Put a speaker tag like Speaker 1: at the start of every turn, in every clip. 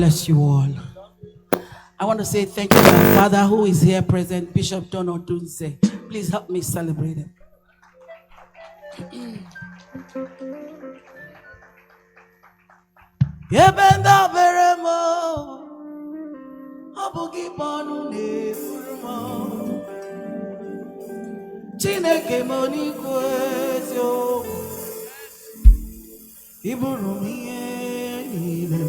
Speaker 1: bless you all. I want to say thank you to our father who is here present, Bishop Don Odunze. Please help me celebrate him. Chineke moni kwezio iburu miye niile.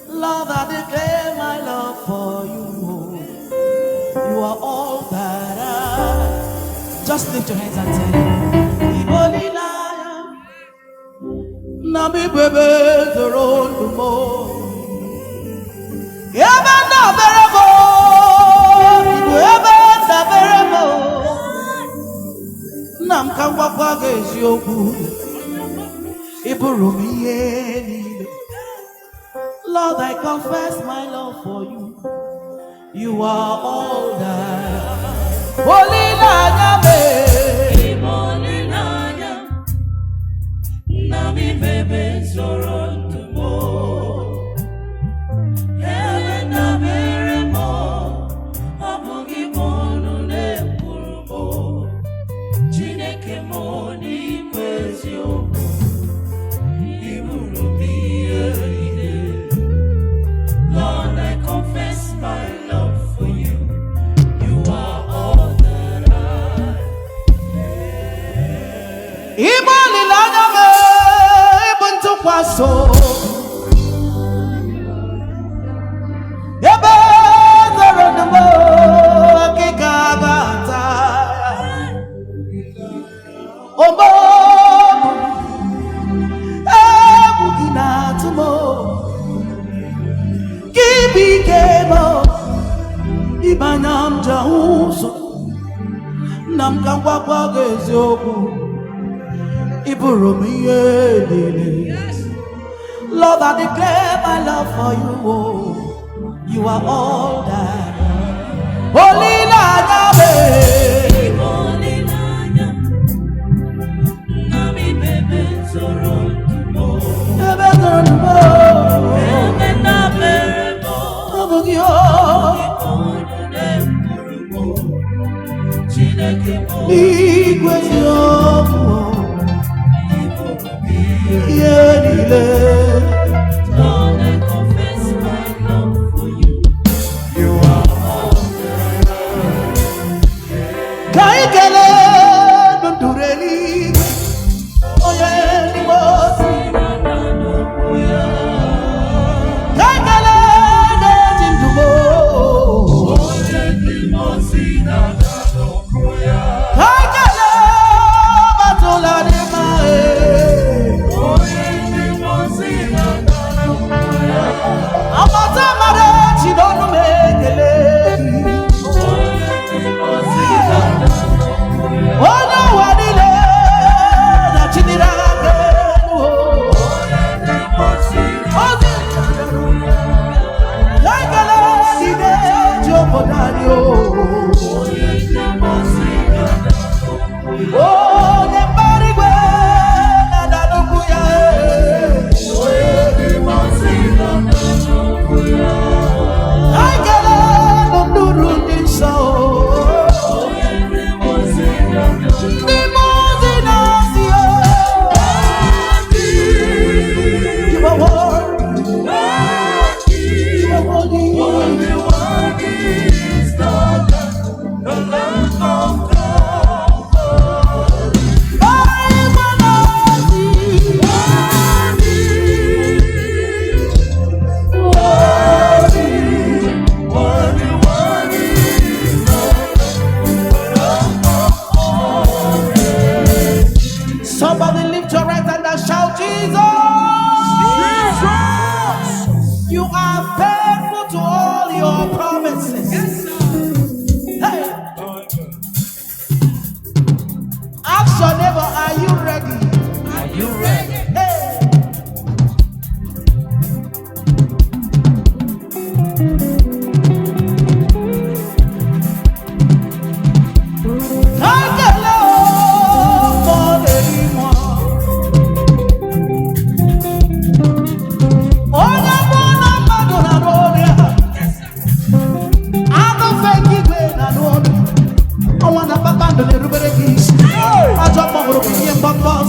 Speaker 1: Lord, I declare my love for you. You are all that I. Just lift your hands and tell him. Iboli laya na mi bebe zoro ndumo. Ebe na beremo, ebe na beremo. Nam kangwa kwa gezioku. Iburu miye niile. Lord, I confess my love for you. You are all that. Holy Nanyame, Holy Nanyam, Nami bebe zoron mo. Heaven na meremo, abugi bonu ne purmo. Chineke moni kwezio, iburu biye. Lord, I confess my love for you. You are all that I need. Imali lana me ibuntu kwaso. Ebe zoro mo akikabata. Omo ebugina tumo. Kibikemo ibanam jauso nam kangwa kwa gezioku iburu miye nile. Lord, I declare my love for you. Oh, you are all that. Holy Nanyame, Holy Nanyam, Nami bebe zorontumo, bebe zorontumo, bebe na bebe. Lord, I confess my love for you. You are all that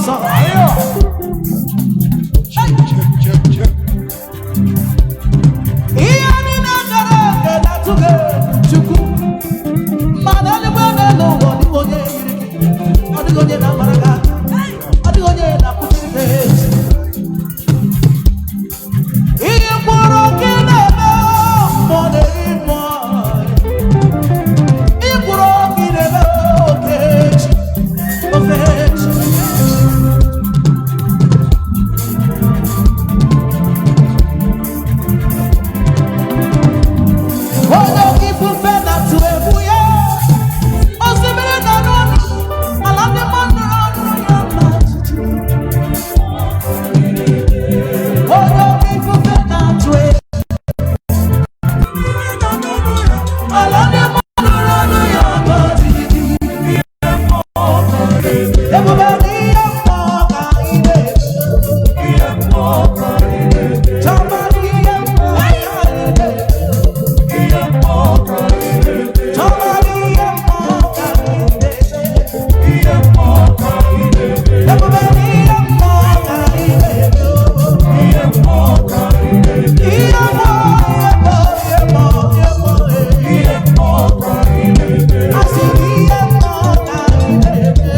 Speaker 1: ọsọ. Ihe niile gara aga na-atụghị Chukwu. Mmadụ eluigwe n'elu ụwa ọ dịghị onye yiri gị. Ọ dịghị onye na-amara gị aka. Ọ dịghị onye na-apụtara gị ezi. Ihe mkpụrụ gị na-eme mmụọ na-eri mmụọ. Ihe mkpụrụ gị na-eme oke echi. Oke echi. Onye oke ifufe na-atụ egwu ya. Osimiri nọ n'ọnụ. Ala ndị mmadụ nọ n'ọnụ ya ma jijiji. Onye oke ifufe na-atụ egwu. Ala ndị mmadụ nọ n'ọnụ ya ma jijiji. Ebube n'ihe mmụọ ka anyị na-eche. Chọba n'ihe mmụọ ka anyị na-eche. Chọba n'ihe mmụọ ka anyị na-eche. Ebube n'ihe mmụọ ka anyị na-eche. Ihe mmụọ, asị ihe mmụọ ka anyị na-eche.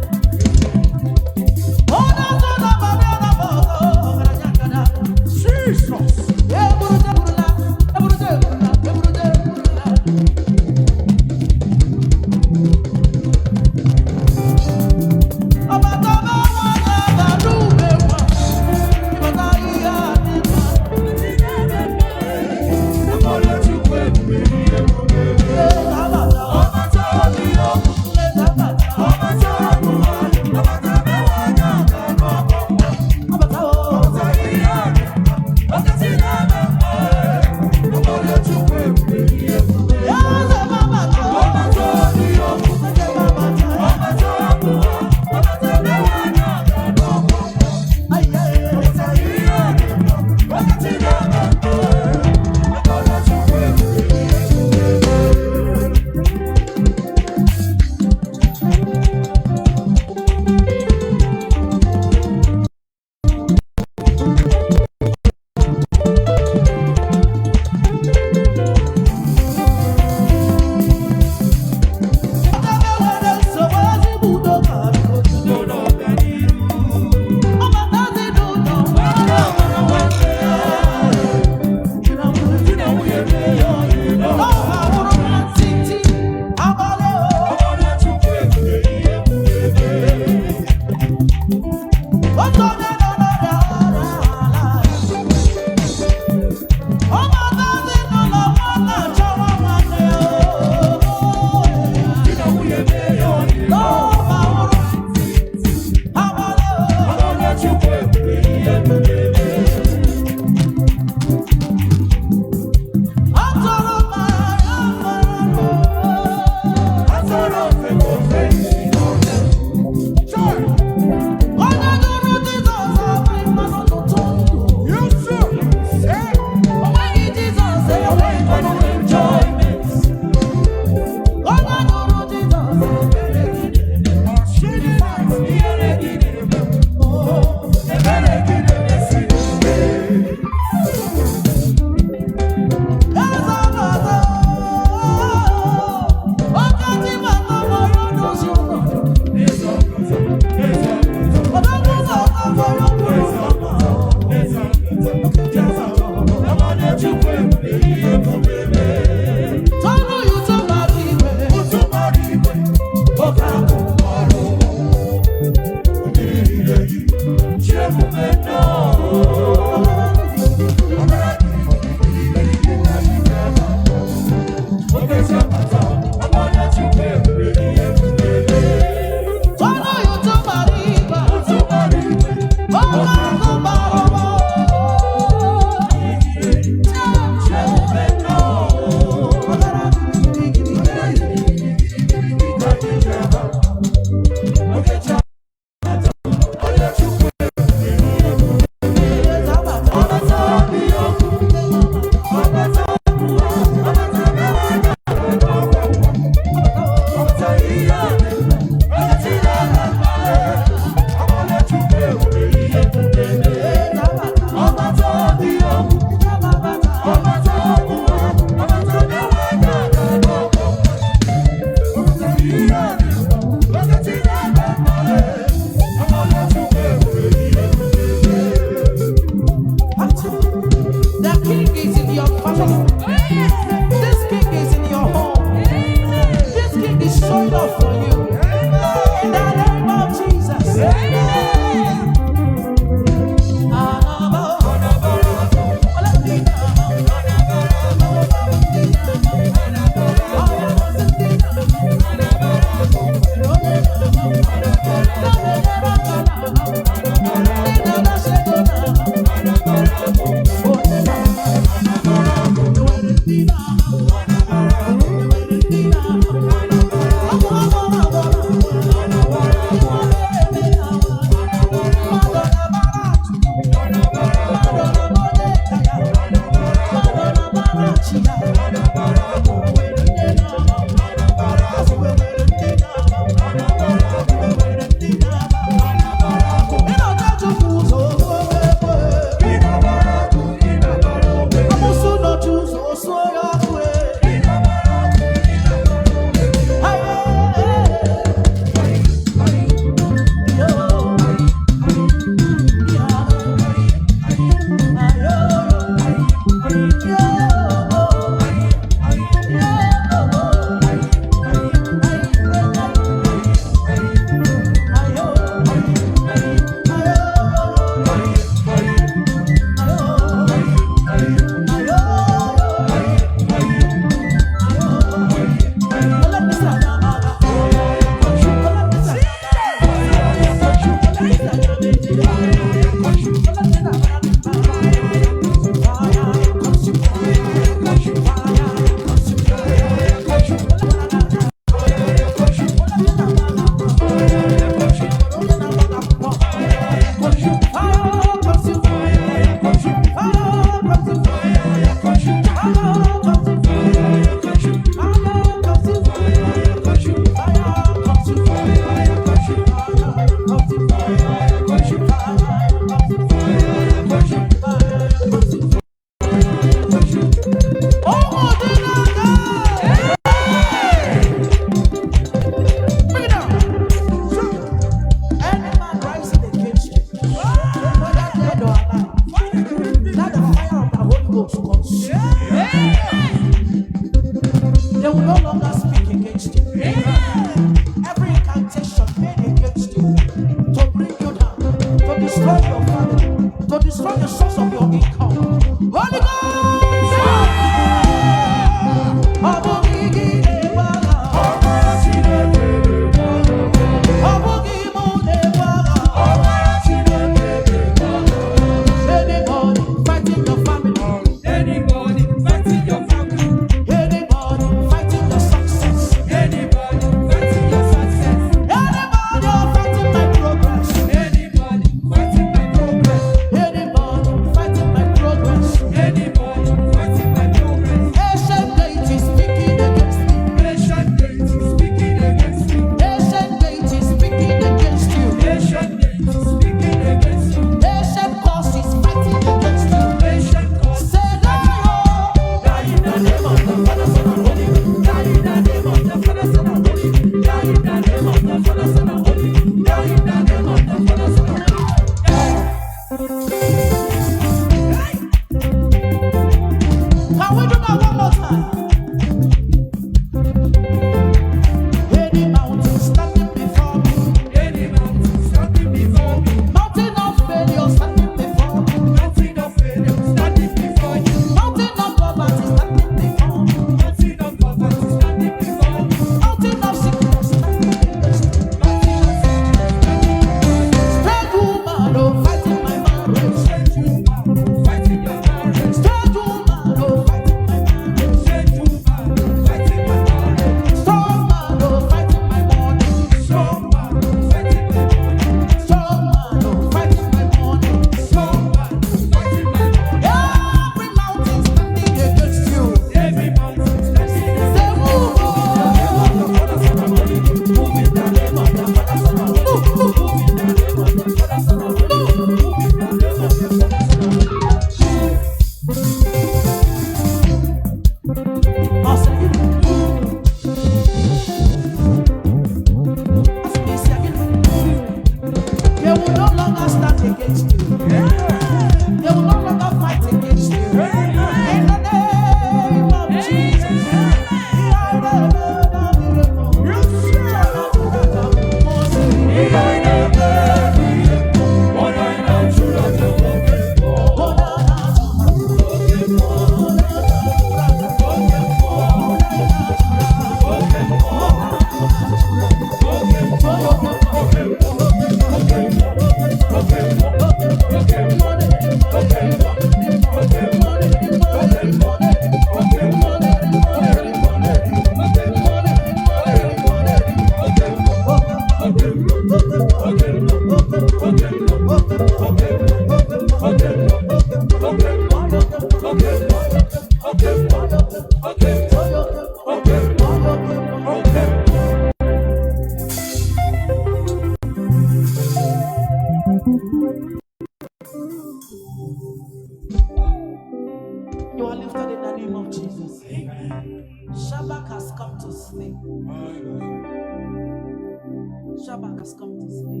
Speaker 1: Shabak has come to stay.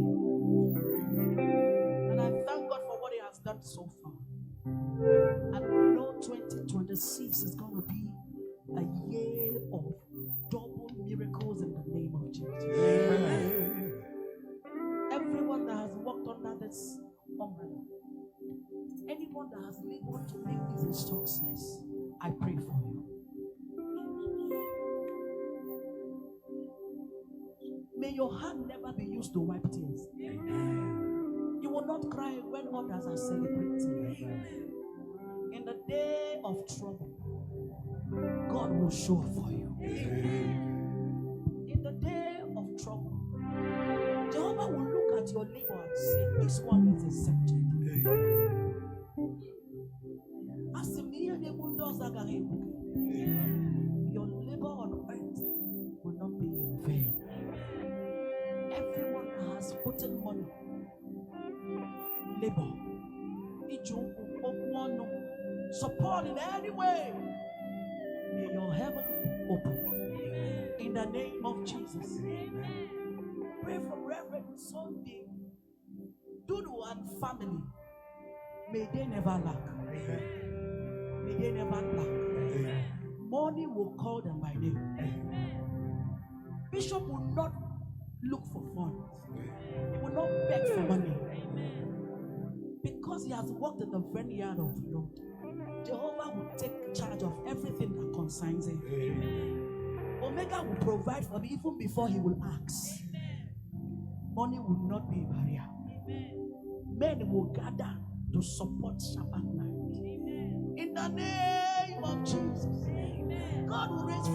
Speaker 1: And I thank God for what He has done so far. And we know 2026 is going to be a year of double miracles in the name of Jesus. Amen. Everyone that has walked under this umbrella, anyone that has labored to make this a success, I pray for you. May your hand never be used to wipe tears. Amen. You will not cry when others are celebrating. Amen. In the day of trouble, God will show up for you. Amen. In the day of trouble, Jehovah will look at your labor and say, this one is accepted. Your labor on earth will not be in vain. Everyone that has put in money, labor, support in any way, may your heaven open. In the name of Jesus. Amen. Pray for Reverend Sunday, Dudu and family. May they never lack. Amen. May they never lack. Amen. Money will call them by name. Amen. Bishop will not look for funds. He will not beg for money. Amen. Because he has worked in the vineyard of the Lord, Jehovah will take charge of everything that concerns him. Amen. Omega will provide for me even before he will ask. Amen. Money will not be a barrier. Amen. Men will gather to support Shabbat night. Amen. In the name of Jesus. Amen. God will raise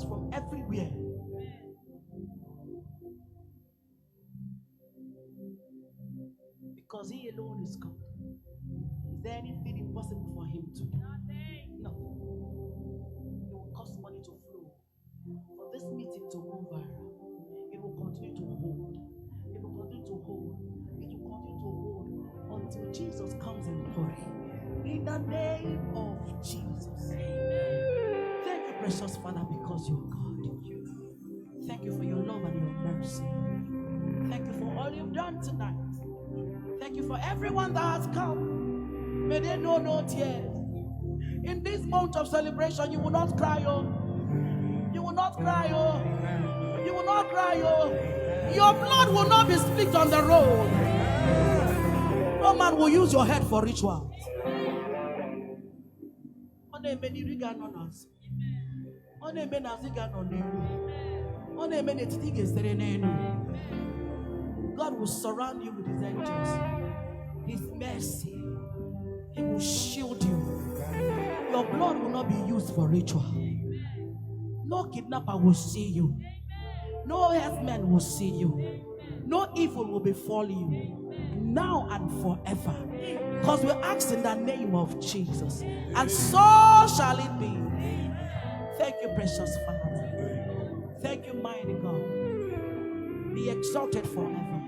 Speaker 1: from everywhere. Amen. Because He alone is God. Is there anything impossible for Him to do? Nothing. It will cost money to flow. For this meeting to move viral, it will continue to hold. It will continue to hold. It will continue to hold until Jesus comes in glory. In the name of Jesus. Amen. Thank you, precious Father, because you're God. Thank you for your love and your mercy. Thank you for all you've done tonight. Thank you for everyone that has come. May they know no tears. In this month of celebration, you will not cry, oh. You will not cry, oh. You will not cry, oh. Your blood will not be spilled on the road. No man will use your head for rituals. God will surround you with His angels. His mercy. He will shield you. Your blood will not be used for ritual. No kidnapper will see you. No herdsman will see you. No evil will befall you. Now and forever. Because we ask in the name of Jesus. And so shall it be. Thank you, precious Father. Thank you, mighty God. Be exalted forever.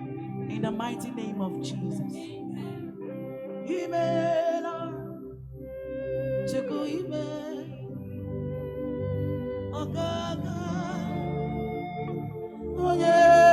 Speaker 1: In the mighty name of Jesus. Amen. Oh yeah.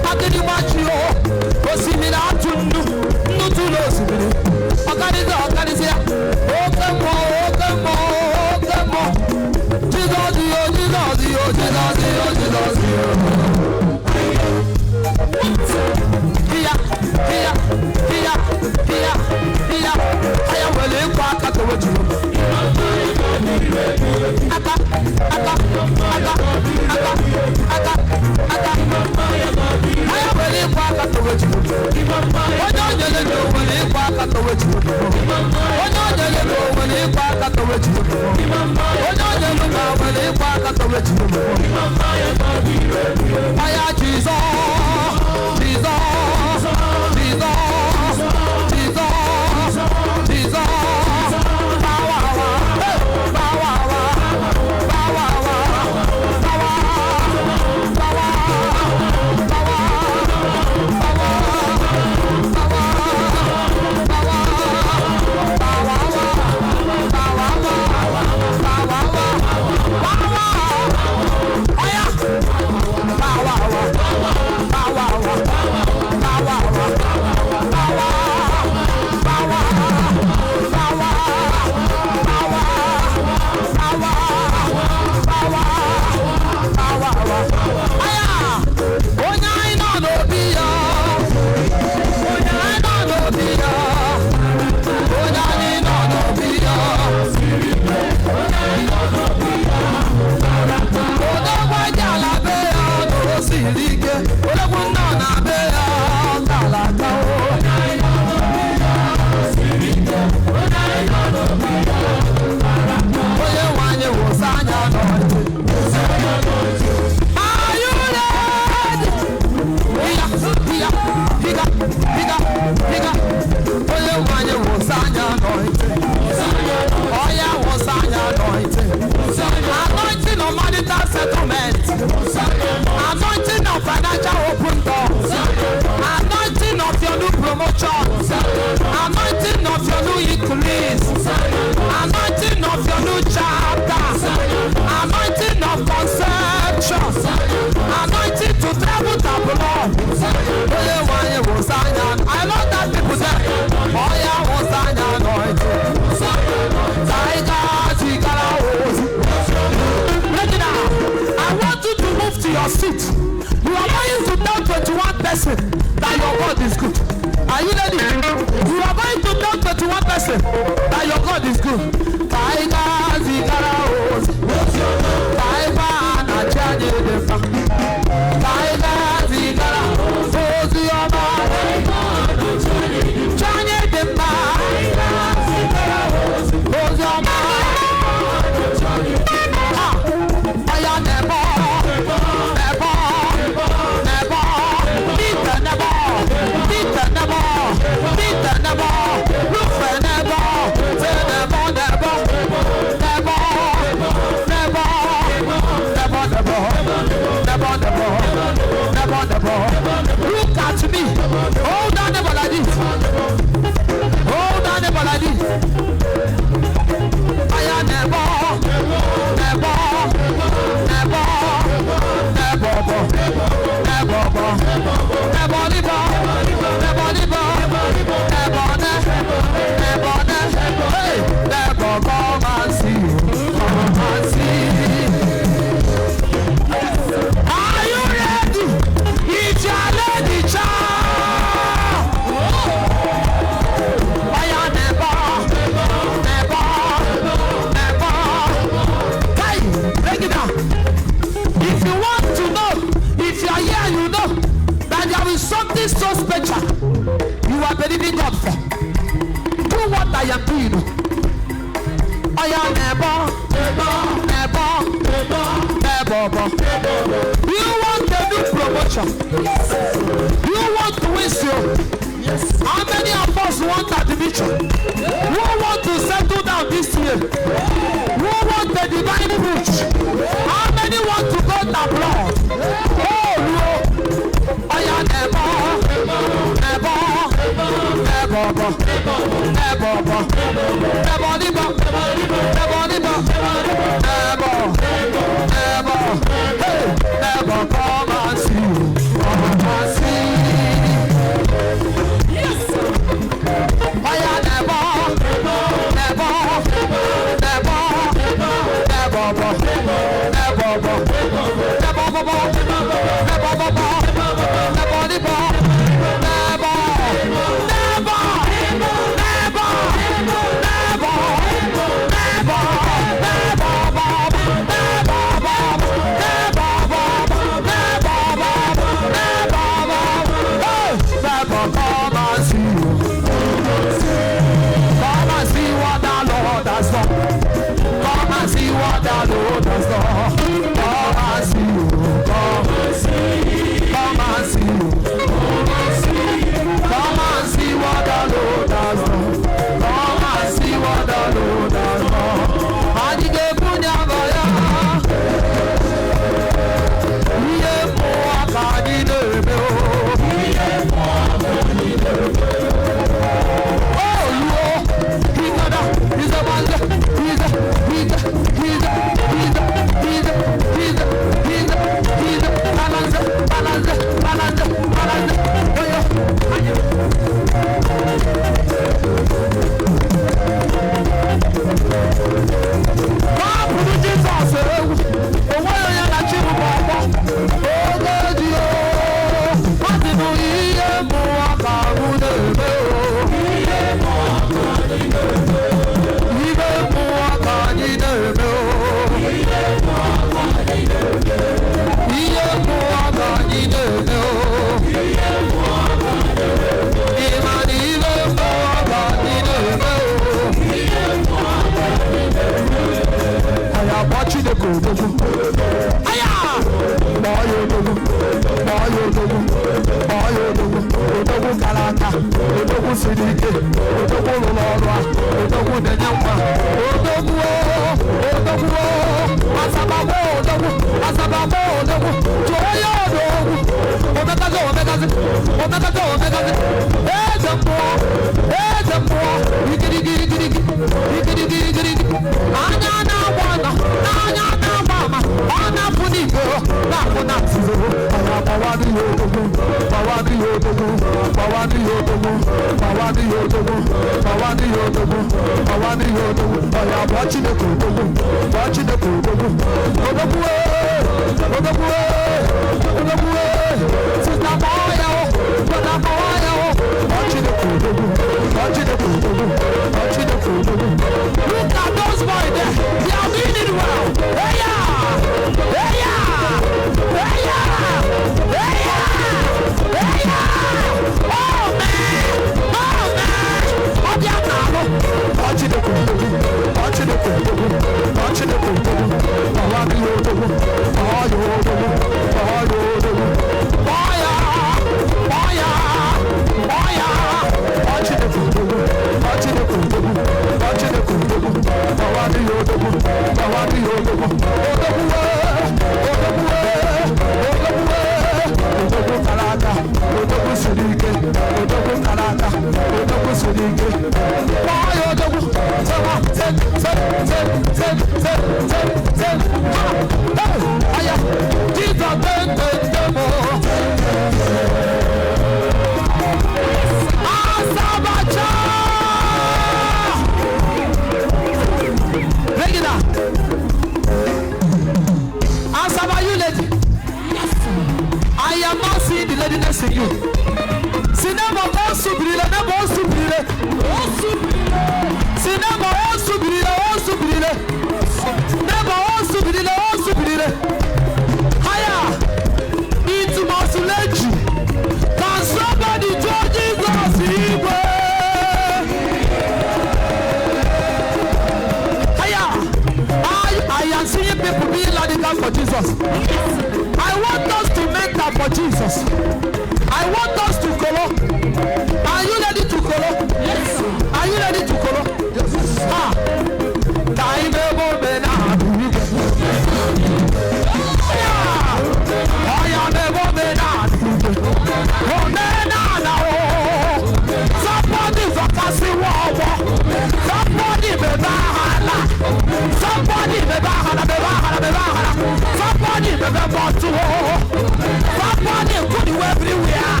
Speaker 2: Somebody could do everywhere.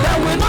Speaker 2: There will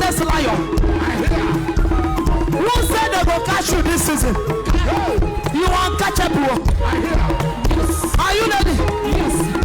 Speaker 1: Judas lion. Who said they will catch you this season? You are uncatchable. Are you ready? Yes.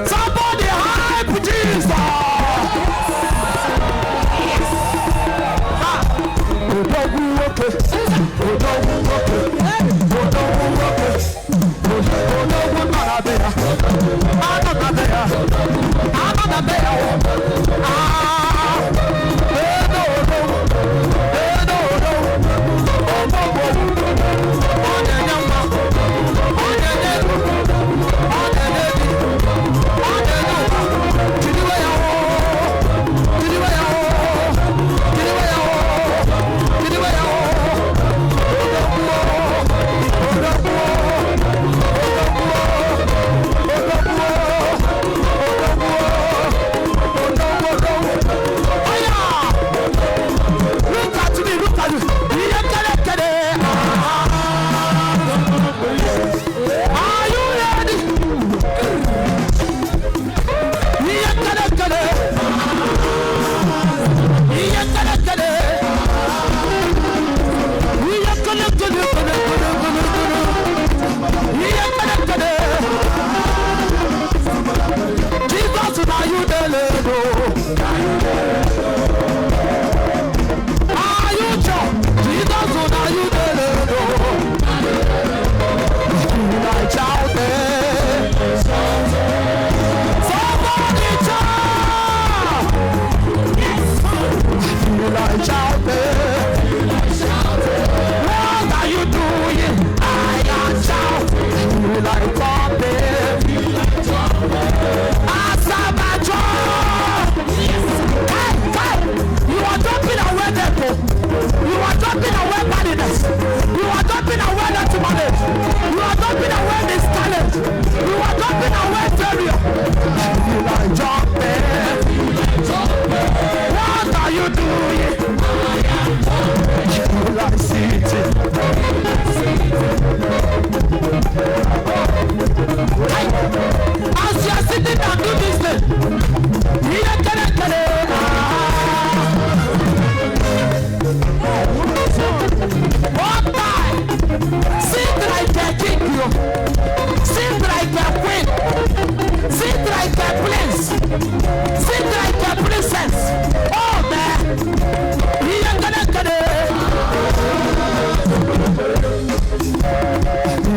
Speaker 1: Somebody hype Jesus.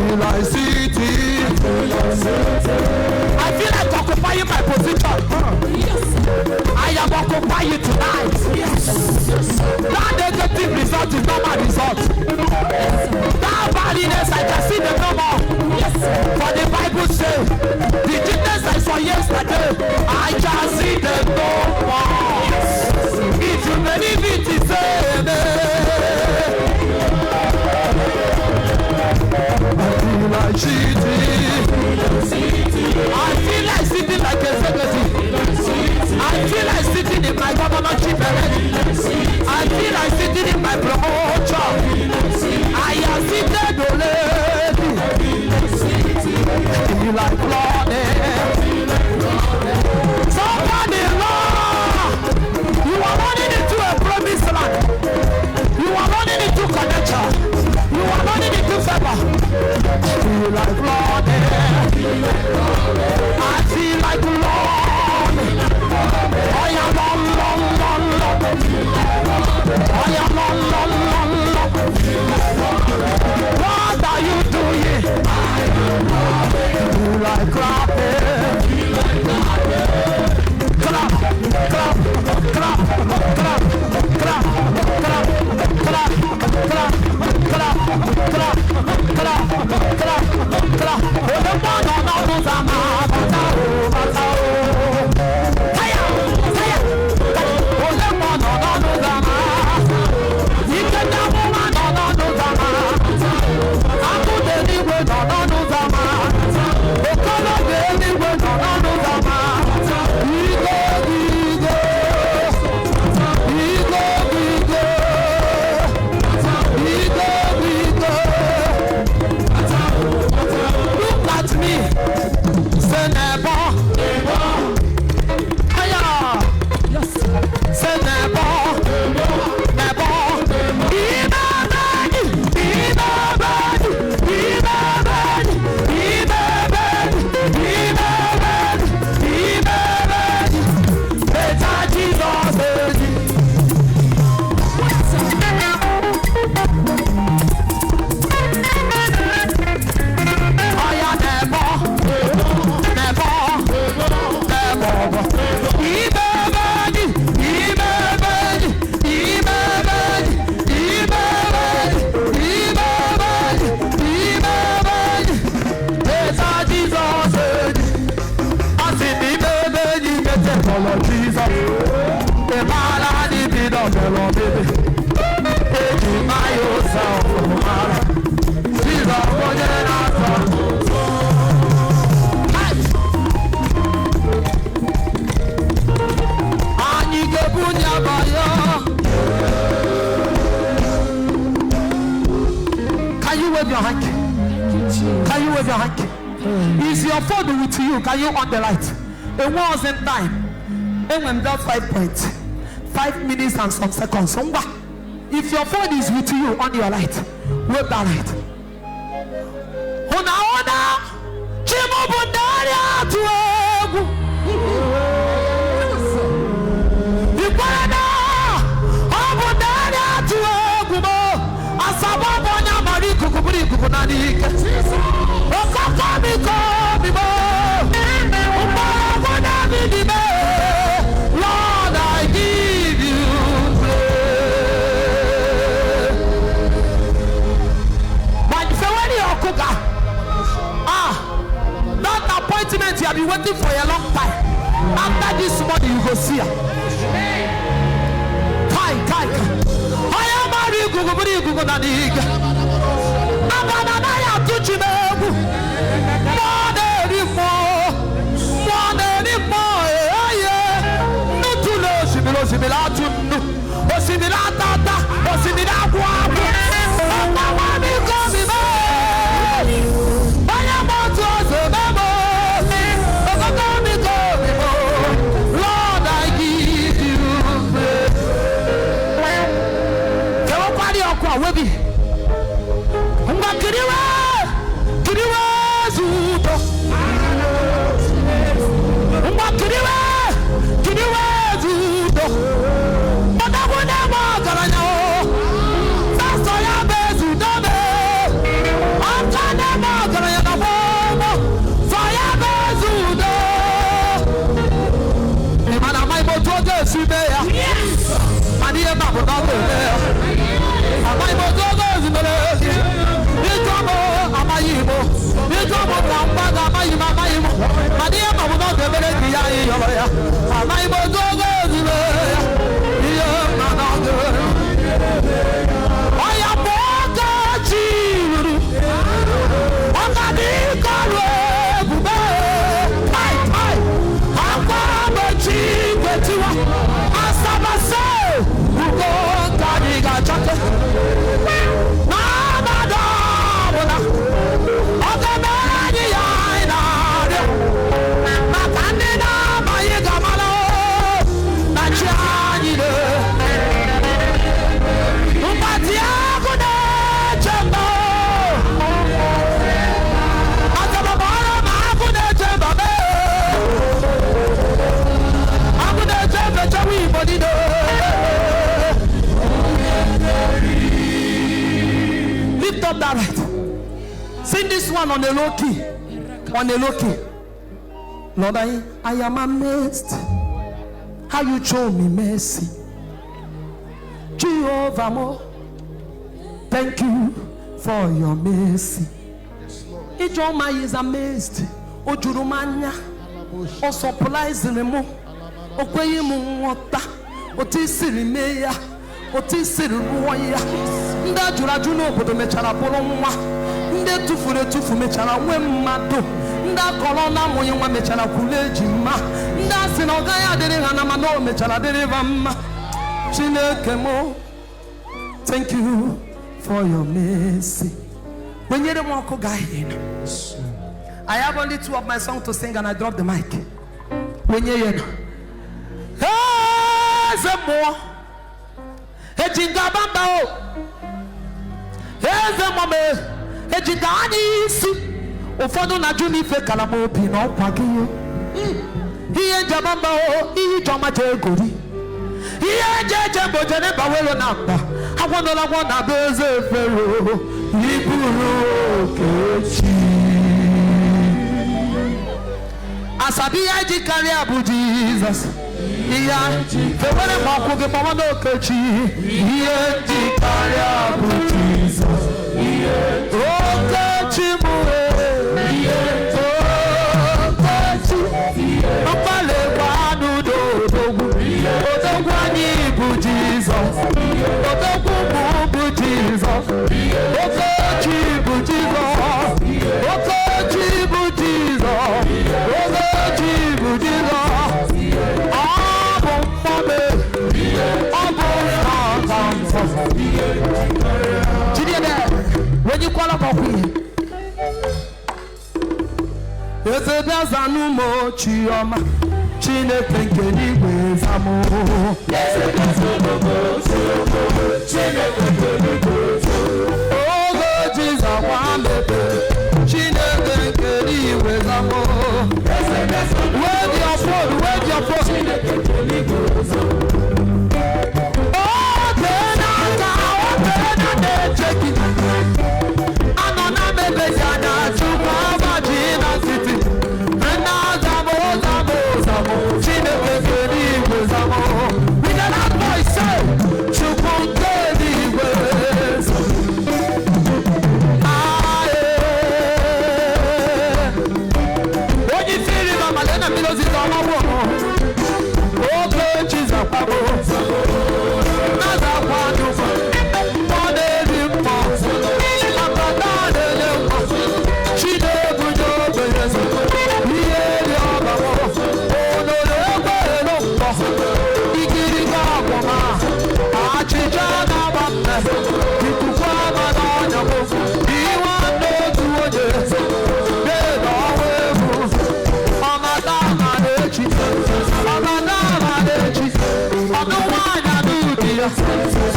Speaker 1: Until I see it. I feel like occupying my position. I am occupying you tonight. That negative result is not my result. That badness, I can see them no more. For the Bible says, the goodness I saw yesterday, I can see them no more. If you believe it, it's I feel like sitting like a executive. I feel like sitting in my governorship already. I feel like sitting in my promotion. I am seated already. I feel like flooding. Somebody, Lord, you are running into a promised land. You are running into connection. You are running into favor. I feel like flooding. I feel like Lord. I am Lord. I am Lord. What are you doing? I feel like clapping. Clap, clap, clap, clap, clap, clap, clap, Is your phone with you? Can you on the light? It wasn't time. And when that 5 minutes and some seconds. If your phone is with you on your light, wave that light. Ona Chimo Bundaria to Ipada Abundaria to Gumo Asabana Mariku Kukunani. Lord, I give you praise. But when you're cooker, that appointment you have been waiting for a long time. After this morning, you go see her. Kai. I am Marie Gugu. Lord, I give you praise.
Speaker 2: one on the low key. On the low key. Lord, I am amazed how you show me mercy. Jehovah, more. Thank you for your mercy. Ijoma is amazed. Ojurumanya. O supplies the mo. Okweyi mu wota. Oti siri meya. Oti siri ruwaya. Nda juraju no obodo mechara bụrụ nwa. Nde tufure tufu mechara nwe mmadụ. Nda korona mụnye nwa mechara kwule ejima. Nda si na ọ gaghị adịrị ha na mana o mechara dịrị ha mma. Chineke mo. Thank you for your mercy. When you're the one who got in, I have only 2 of my songs to sing and I drop the mic. When you're in, hey, Zemo, hey, Jingabamba, hey, Zemo, hey, Jingani, Ufodo na Juni fe kalamo pino kwaki. Iye Jabamba, iye Joma Jegori. Iye Jeje Bojene Bawelo Namba. I want to beze fero. Iburu kechi. Asabi aji carry abu Jesus. Iya fewele mako ge mama no kechi. Iya ji carry abu Jesus. Iya o kechi muwe. Iya o kechi. Mapale wanu do dogu. Odogu ani ibu Jesus. Odogu bu Jesus. Odogu bu Jesus. Odogu bu Jesus. Odogu bu Jesus. Abo mame. Abo mama. Chidiyede, when you call up a queen. Ese biazanu mo chioma. Chineke nke n'igwe zamo. Ese biazanu mo chioma. Chineke nke n'igwe zamo. Ogo jiza kwa mebe. Chineke nke n'igwe zamo. Ese biazanu mo. Wave your phone, wave your phone. Chineke nke n'igwe zamo. Oh, tenaka, check it. Anona mebe jana chukwa vagina city. We got our voice say, when you feel it, Mama Lena Milos is on my wall. Oh, Jesus,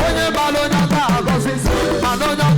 Speaker 2: Onye balonya ka agosis, balonya